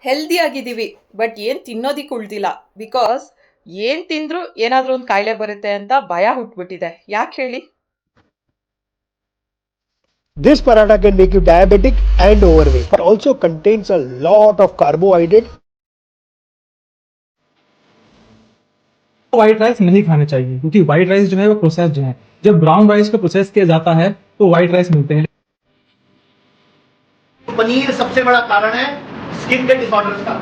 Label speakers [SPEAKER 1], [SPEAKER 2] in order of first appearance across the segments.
[SPEAKER 1] Healthy ಆಗಿದ್ದೀವಿ, but ಏನು ತಿನ್ನೋದಿಕ್ಕೆ ಉಳ್ದಿಲ್ಲ. Because ಏನು ತಿಂದರೂ ಏನಾದರೂ ಒಂದು ಕಾಯಿಲೆ ಬರುತ್ತೆ ಅಂತ ಭಯ ಹುಟ್ಬಿಟ್ಟಿದೆ. ಯಾಕೆ ಹೇಳಿ?
[SPEAKER 2] This paratha can make you diabetic and overweight, but also contains a lot of carbohydrate.
[SPEAKER 3] White rice नहीं खाने चाहिए क्योंकि व्हाइट राइस जो है वो प्रोसेस जो है, जब ब्राउन राइस को प्रोसेस किया जाता है तो व्हाइट राइस मिलते हैं।
[SPEAKER 4] पनीर सबसे बड़ा कारण है स्किन के डिसऑर्डर्स का।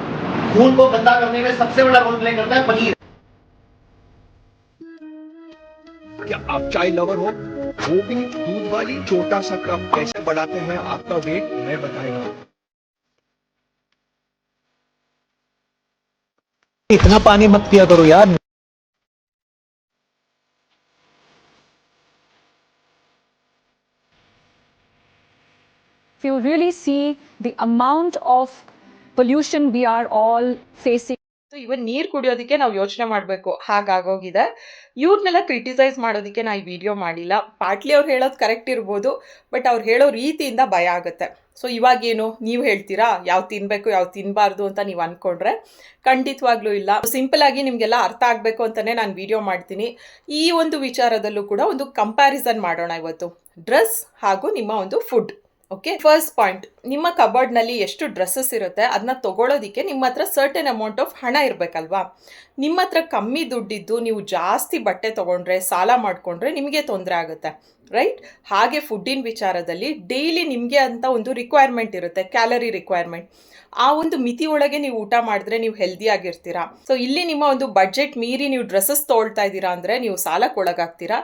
[SPEAKER 4] खून को गंदा करने में सबसे बड़ा रोल प्ले करता है पनीर।
[SPEAKER 2] क्या आप चाय लवर हो? वो भी दूध वाली छोटा सा कप कैसे बढ़ाते हैं आपका वेट, मैं बताएगा।
[SPEAKER 5] इतना पानी मत पिया करो यार।
[SPEAKER 6] If you really see the amount of pollution we are all facing.
[SPEAKER 1] ಇವನ್ ನೀರು ಕುಡಿಯೋದಕ್ಕೆ ನಾವು ಯೋಚನೆ ಮಾಡಬೇಕು, ಹಾಗಾಗೋಗಿದೆ. ಇವ್ರನ್ನೆಲ್ಲ ಕ್ರಿಟಿಸೈಸ್ ಮಾಡೋದಕ್ಕೆ ನಾ ಈ ವಿಡಿಯೋ ಮಾಡಿಲ್ಲ. ಪಾಟ್ಲಿ ಅವ್ರು ಹೇಳೋದು ಕರೆಕ್ಟ್ ಇರ್ಬೋದು, ಬಟ್ ಅವ್ರು ಹೇಳೋ ರೀತಿಯಿಂದ ಭಯ ಆಗುತ್ತೆ. ಸೊ ಇವಾಗೇನು ನೀವು ಹೇಳ್ತೀರಾ ಯಾವ್ದು ತಿನ್ನಬೇಕು ಯಾವ್ದು ತಿನ್ನಬಾರ್ದು ಅಂತ ನೀವು ಅಂದ್ಕೊಂಡ್ರೆ ಖಂಡಿತವಾಗ್ಲೂ ಇಲ್ಲ. ಸಿಂಪಲ್ ಆಗಿ ನಿಮಗೆಲ್ಲ ಅರ್ಥ ಆಗಬೇಕು ಅಂತಲೇ ನಾನು ವಿಡಿಯೋ ಮಾಡ್ತೀನಿ. ಈ ಒಂದು ವಿಚಾರದಲ್ಲೂ ಕೂಡ ಒಂದು ಕಂಪ್ಯಾರಿಸನ್ ಮಾಡೋಣ ಇವತ್ತು, ಡ್ರೆಸ್ ಹಾಗೂ ನಿಮ್ಮ ಒಂದು ಫುಡ್. ಓಕೆ, ಫಸ್ಟ್ ಪಾಯಿಂಟ್, ನಿಮ್ಮ ಕಬರ್ಡ್ನಲ್ಲಿ ಎಷ್ಟು ಡ್ರೆಸ್ಸಸ್ ಇರುತ್ತೆ ಅದನ್ನ ತೊಗೊಳೋದಕ್ಕೆ ನಿಮ್ಮ ಹತ್ರ ಸರ್ಟನ್ ಅಮೌಂಟ್ ಆಫ್ ಹಣ ಇರಬೇಕಲ್ವಾ. ನಿಮ್ಮ ಹತ್ರ ಕಮ್ಮಿ ದುಡ್ಡಿದ್ದು ನೀವು ಜಾಸ್ತಿ ಬಟ್ಟೆ ತೊಗೊಂಡ್ರೆ, ಸಾಲ ಮಾಡಿಕೊಂಡ್ರೆ ನಿಮಗೆ ತೊಂದರೆ ಆಗುತ್ತೆ, ರೈಟ್? ಹಾಗೆ ಫುಡ್ಡಿನ ವಿಚಾರದಲ್ಲಿ ಡೈಲಿ ನಿಮಗೆ ಅಂತ ಒಂದು ರಿಕ್ವೈರ್ಮೆಂಟ್ ಇರುತ್ತೆ, ಕ್ಯಾಲರಿ ರಿಕ್ವೈರ್ಮೆಂಟ್. ಆ ಒಂದು ಮಿತಿ ಒಳಗೆ ನೀವು ಊಟ ಮಾಡಿದ್ರೆ ನೀವು ಹೆಲ್ದಿ ಆಗಿರ್ತೀರಾ. ಸೊ ಇಲ್ಲಿ ನಿಮ್ಮ ಒಂದು ಬಡ್ಜೆಟ್ ಮೀರಿ ನೀವು ಡ್ರೆಸ್ಸಸ್ ತೊಗೊಳ್ತಾ ಇದ್ದೀರಾ ಅಂದರೆ ನೀವು ಸಾಲಕ್ಕೆ ಒಳಗಾಗ್ತೀರಾ.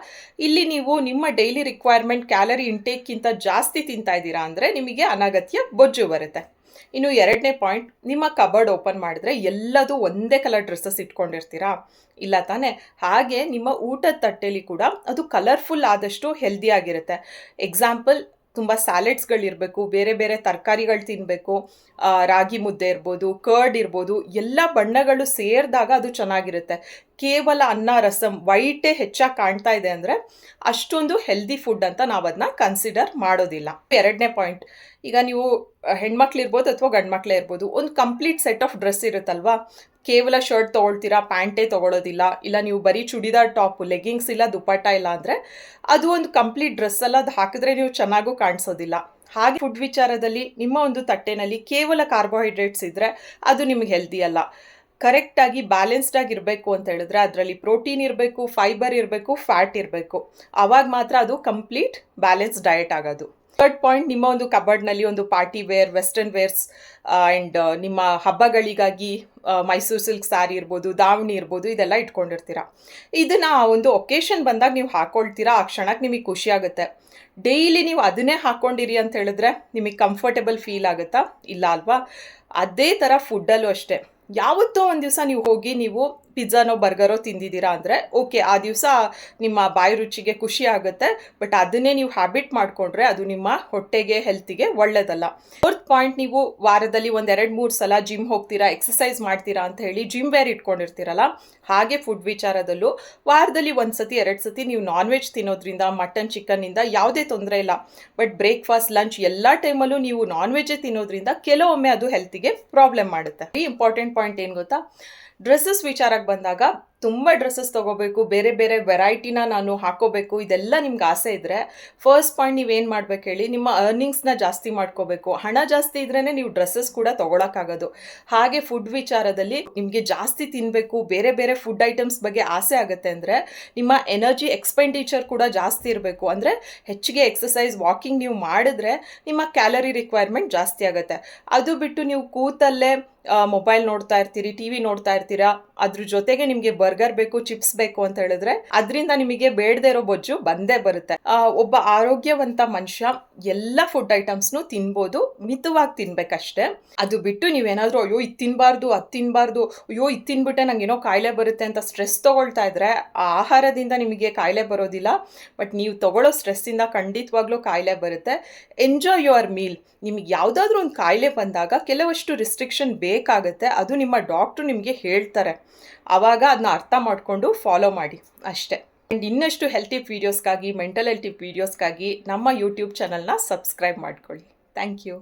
[SPEAKER 1] ಇಲ್ಲಿ ನೀವು ನಿಮ್ಮ ಡೈಲಿ ರಿಕ್ವೈರ್ಮೆಂಟ್ ಕ್ಯಾಲರಿ ಇಂಟೇಕ್ಕಿಂತ ಜಾಸ್ತಿ ತಿಂತಾ ಇದ್ದೀರಾ ಅಂದರೆ ನಿಮಗೆ ಅನಗತ್ಯ ಬೊಜ್ಜು ಬರುತ್ತೆ. ಇನ್ನು ಎರಡನೇ ಪಾಯಿಂಟ್, ನಿಮ್ಮ ಕಬರ್ಡ್ ಓಪನ್ ಮಾಡಿದ್ರೆ ಎಲ್ಲದೂ ಒಂದೇ ಕಲರ್ ಡ್ರೆಸ್ಸಸ್ ಇಟ್ಕೊಂಡಿರ್ತೀರಾ, ಇಲ್ಲ ತಾನೇ? ಹಾಗೆ ನಿಮ್ಮ ಊಟದ ತಟ್ಟೆಲಿ ಕೂಡ ಅದು ಕಲರ್ಫುಲ್ ಆದಷ್ಟು ಹೆಲ್ದಿ ಆಗಿರುತ್ತೆ. ಎಕ್ಸಾಂಪಲ್, ತುಂಬ ಸ್ಯಾಲೆಡ್ಸ್ಗಳಿರಬೇಕು, ಬೇರೆ ಬೇರೆ ತರಕಾರಿಗಳು ತಿನ್ನಬೇಕು, ರಾಗಿ ಮುದ್ದೆ ಇರ್ಬೋದು, ಕರ್ಡ್ ಇರ್ಬೋದು, ಎಲ್ಲ ಬಣ್ಣಗಳು ಸೇರಿದಾಗ ಅದು ಚೆನ್ನಾಗಿರುತ್ತೆ. ಕೇವಲ ಅನ್ನ ರಸಮ್ ವೈಟೇ ಹೆಚ್ಚಾಗಿ ಕಾಣ್ತಾ ಇದೆ ಅಂದರೆ ಅಷ್ಟೊಂದು ಹೆಲ್ದಿ ಫುಡ್ ಅಂತ ನಾವು ಅದನ್ನ ಕನ್ಸಿಡರ್ ಮಾಡೋದಿಲ್ಲ. ಎರಡನೇ ಪಾಯಿಂಟ್, ಈಗ ನೀವು ಹೆಣ್ಮಕ್ಳಿರ್ಬೋದು ಅಥವಾ ಗಂಡ್ಮಕ್ಳೇ ಇರ್ಬೋದು, ಒಂದು ಕಂಪ್ಲೀಟ್ ಸೆಟ್ ಆಫ್ ಡ್ರೆಸ್ ಇರುತ್ತಲ್ವಾ. ಕೇವಲ ಶರ್ಟ್ ತೊಗೊಳ್ತೀರಾ, ಪ್ಯಾಂಟೇ ತೊಗೊಳೋದಿಲ್ಲ, ಇಲ್ಲ ನೀವು ಬರೀ ಚೂಡಿದಾರ್ ಟಾಪು, ಲೆಗ್ಗಿಂಗ್ಸ್ ಇಲ್ಲ, ದುಪ್ಪಟ್ಟ ಇಲ್ಲ ಅಂದರೆ ಅದು ಒಂದು ಕಂಪ್ಲೀಟ್ ಡ್ರೆಸ್ ಅಲ್ಲ, ಅದು ಹಾಕಿದ್ರೆ ನೀವು ಚೆನ್ನಾಗೂ ಕಾಣಿಸೋದಿಲ್ಲ. ಹಾಗೆ ಫುಡ್ ವಿಚಾರದಲ್ಲಿ ನಿಮ್ಮ ಒಂದು ತಟ್ಟೆನಲ್ಲಿ ಕೇವಲ ಕಾರ್ಬೋಹೈಡ್ರೇಟ್ಸ್ ಇದ್ದರೆ ಅದು ನಿಮಗೆ ಹೆಲ್ದಿ ಅಲ್ಲ. ಕರೆಕ್ಟಾಗಿ ಬ್ಯಾಲೆನ್ಸ್ಡಾಗಿ ಇರಬೇಕು ಅಂತ ಹೇಳಿದ್ರೆ ಅದರಲ್ಲಿ ಪ್ರೋಟೀನ್ ಇರಬೇಕು, ಫೈಬರ್ ಇರಬೇಕು, ಫ್ಯಾಟ್ ಇರಬೇಕು. ಆವಾಗ ಮಾತ್ರ ಅದು ಕಂಪ್ಲೀಟ್ ಬ್ಯಾಲೆನ್ಸ್ ಡಯಟ್ ಆಗೋದು. ಥರ್ಡ್ ಪಾಯಿಂಟ್, ನಿಮ್ಮ ಒಂದು ಕಬರ್ಡ್ನಲ್ಲಿ ಒಂದು party wear, western wears and ನಿಮ್ಮ ಹಬ್ಬಗಳಿಗಾಗಿ ಮೈಸೂರು ಸಿಲ್ಕ್ ಸ್ಯಾರಿ ಇರ್ಬೋದು, ದಾವಣಿ ಇರ್ಬೋದು, ಇದೆಲ್ಲ ಇಟ್ಕೊಂಡಿರ್ತೀರ. ಇದನ್ನು ಒಂದು ಒಕೇಶನ್ ಬಂದಾಗ ನೀವು ಹಾಕ್ಕೊಳ್ತೀರಾ, ಆ ಕ್ಷಣಕ್ಕೆ ನಿಮಗೆ ಖುಷಿ ಆಗುತ್ತೆ. ಡೈಲಿ ನೀವು ಅದನ್ನೇ ಹಾಕ್ಕೊಂಡಿರಿ ಅಂತ ಹೇಳಿದ್ರೆ ನಿಮಗೆ ಕಂಫರ್ಟೇಬಲ್ ಫೀಲ್ ಆಗುತ್ತಾ? ಇಲ್ಲ ಅಲ್ವಾ? ಅದೇ ಥರ ಫುಡ್ಡಲ್ಲೂ ಅಷ್ಟೇ. ಯಾವತ್ತೋ ಒಂದು ದಿವಸ ನೀವು ಹೋಗಿ ನೀವು ಪಿಜ್ಜಾನೋ ಬರ್ಗರೋ ತಿಂದಿದ್ದೀರಾ ಅಂದರೆ ಓಕೆ, ಆ ದಿವಸ ನಿಮ್ಮ ಬಾಯಿ ರುಚಿಗೆ ಖುಷಿ ಆಗುತ್ತೆ, ಬಟ್ ಅದನ್ನೇ ನೀವು ಹ್ಯಾಬಿಟ್ ಮಾಡಿಕೊಂಡ್ರೆ ಅದು ನಿಮ್ಮ ಹೊಟ್ಟೆಗೆ, ಹೆಲ್ತಿಗೆ ಒಳ್ಳೆಯದಲ್ಲ. ಫೋರ್ತ್ ಪಾಯಿಂಟ್, ನೀವು ವಾರದಲ್ಲಿ 1-2-3 ಸಲ ಜಿಮ್ ಹೋಗ್ತೀರಾ, ಎಕ್ಸಸೈಸ್ ಮಾಡ್ತೀರಾ ಅಂತ ಹೇಳಿ ಜಿಮ್ ವೇರ್ ಇಟ್ಕೊಂಡಿರ್ತೀರಲ್ಲ, ಹಾಗೆ ಫುಡ್ ವಿಚಾರದಲ್ಲೂ ವಾರದಲ್ಲಿ 1 ಸತಿ 2 ಸತಿ ನೀವು ನಾನ್ ವೆಜ್ ತಿನ್ನೋದ್ರಿಂದ, ಮಟನ್ ಚಿಕನ್ನಿಂದ ಯಾವುದೇ ತೊಂದರೆ ಇಲ್ಲ. ಬಟ್ ಬ್ರೇಕ್ಫಾಸ್ಟ್, ಲಂಚ್ ಎಲ್ಲ ಟೈಮಲ್ಲೂ ನೀವು ನಾನ್ ವೆಜ್ಜೇ ತಿನ್ನೋದ್ರಿಂದ ಕೆಲವೊಮ್ಮೆ ಅದು ಹೆಲ್ತಿಗೆ ಪ್ರಾಬ್ಲಮ್ ಮಾಡುತ್ತೆ. ಈ ಇಂಪಾರ್ಟೆಂಟ್ ಪಾಯಿಂಟ್ ಏನು ಗೊತ್ತಾ, ಡ್ರೆಸ್ಸಸ್ ವಿಚಾರಕ್ಕೆ ಬಂದಾಗ ತುಂಬ ಡ್ರೆಸ್ಸಸ್ ತೊಗೋಬೇಕು, ಬೇರೆ ಬೇರೆ ವೆರೈಟಿನ ನಾನು ಹಾಕೋಬೇಕು, ಇದೆಲ್ಲ ನಿಮ್ಗೆ ಆಸೆ ಇದ್ದರೆ ಫಸ್ಟ್ ಪಾಯಿಂಟ್ ನೀವೇನು ಮಾಡ್ಬೇಕು ಹೇಳಿ, ನಿಮ್ಮ ಅರ್ನಿಂಗ್ಸ್ನ ಜಾಸ್ತಿ ಮಾಡ್ಕೋಬೇಕು. ಹಣ ಜಾಸ್ತಿ ಇದ್ರೇ ನೀವು ಡ್ರೆಸ್ಸಸ್ ಕೂಡ ತೊಗೊಳಕ್ಕಾಗೋದು. ಹಾಗೆ ಫುಡ್ ವಿಚಾರದಲ್ಲಿ ನಿಮಗೆ ಜಾಸ್ತಿ ತಿನ್ನಬೇಕು, ಬೇರೆ ಬೇರೆ ಫುಡ್ ಐಟಮ್ಸ್ ಬಗ್ಗೆ ಆಸೆ ಆಗುತ್ತೆ ಅಂದರೆ ನಿಮ್ಮ ಎನರ್ಜಿ ಎಕ್ಸ್ಪೆಂಡಿಚರ್ ಕೂಡ ಜಾಸ್ತಿ ಇರಬೇಕು. ಅಂದರೆ ಹೆಚ್ಚಿಗೆ ಎಕ್ಸಸೈಸ್, ವಾಕಿಂಗ್ ನೀವು ಮಾಡಿದ್ರೆ ನಿಮ್ಮ ಕ್ಯಾಲರಿ ರಿಕ್ವೈರ್ಮೆಂಟ್ ಜಾಸ್ತಿ ಆಗುತ್ತೆ. ಅದು ಬಿಟ್ಟು ನೀವು ಕೂತಲ್ಲೇ ಮೊಬೈಲ್ ನೋಡ್ತಾ ಇರ್ತೀರಿ, ಟಿ ವಿ ನೋಡ್ತಾ ಇರ್ತೀರಾ, ಅದ್ರ ಜೊತೆಗೆ ನಿಮಗೆ ಬರ್ಗರ್ ಬೇಕು, ಚಿಪ್ಸ್ ಬೇಕು ಅಂತ ಹೇಳಿದ್ರೆ ಅದರಿಂದ ನಿಮಗೆ ಬೇಡದೇ ಇರೋ ಬೊಜ್ಜು ಬಂದೇ ಬರುತ್ತೆ. ಒಬ್ಬ ಆರೋಗ್ಯವಂತ ಮನುಷ್ಯ ಎಲ್ಲ ಫುಡ್ ಐಟಮ್ಸ್ನು ತಿನ್ಬೋದು, ಮಿತವಾಗಿ ತಿನ್ಬೇಕಷ್ಟೇ. ಅದು ಬಿಟ್ಟು ನೀವೇನಾದರೂ ಅಯ್ಯೋ ಇದು ತಿನ್ನಬಾರ್ದು, ಅದು ತಿನ್ನಬಾರ್ದು, ಅಯ್ಯೋ ಇದು ತಿನ್ಬಿಟ್ಟೆ ನಂಗೆ ಏನೋ ಕಾಯಿಲೆ ಬರುತ್ತೆ ಅಂತ ಸ್ಟ್ರೆಸ್ ತೊಗೊಳ್ತಾ ಇದ್ರೆ ಆ ಆಹಾರದಿಂದ ನಿಮಗೆ ಕಾಯಿಲೆ ಬರೋದಿಲ್ಲ, ಬಟ್ ನೀವು ತೊಗೊಳ್ಳೋ ಸ್ಟ್ರೆಸ್ಸಿಂದ ಖಂಡಿತವಾಗ್ಲೂ ಕಾಯಿಲೆ ಬರುತ್ತೆ. Enjoy your meal. ನಿಮಗೆ ಯಾವುದಾದ್ರೂ ಒಂದು ಕಾಯಿಲೆ ಬಂದಾಗ ಕೆಲವಷ್ಟು ರಿಸ್ಟ್ರಿಕ್ಷನ್ ಬೇಕಾಗುತ್ತೆ, ಅದು ನಿಮ್ಮ ಡಾಕ್ಟ್ರು ನಿಮಗೆ ಹೇಳ್ತಾರೆ. ಆವಾಗ ಅದನ್ನ ಅರ್ಥ ಮಾಡಿಕೊಂಡು ಫಾಲೋ ಮಾಡಿ ಅಷ್ಟೇ. ಆ್ಯಂಡ್ ಇನ್ನಷ್ಟು ಹೆಲ್ತ್ ಟಿಪ್ ವೀಡಿಯೋಸ್ಗಾಗಿ, ಮೆಂಟಲ್ ಹೆಲ್ತ್ ಟಿಪ್ ವೀಡಿಯೋಸ್ಗಾಗಿ ನಮ್ಮ ಯೂಟ್ಯೂಬ್ ಚಾನಲ್ನ ಸಬ್ಸ್ಕ್ರೈಬ್ ಮಾಡ್ಕೊಳ್ಳಿ. Thank you.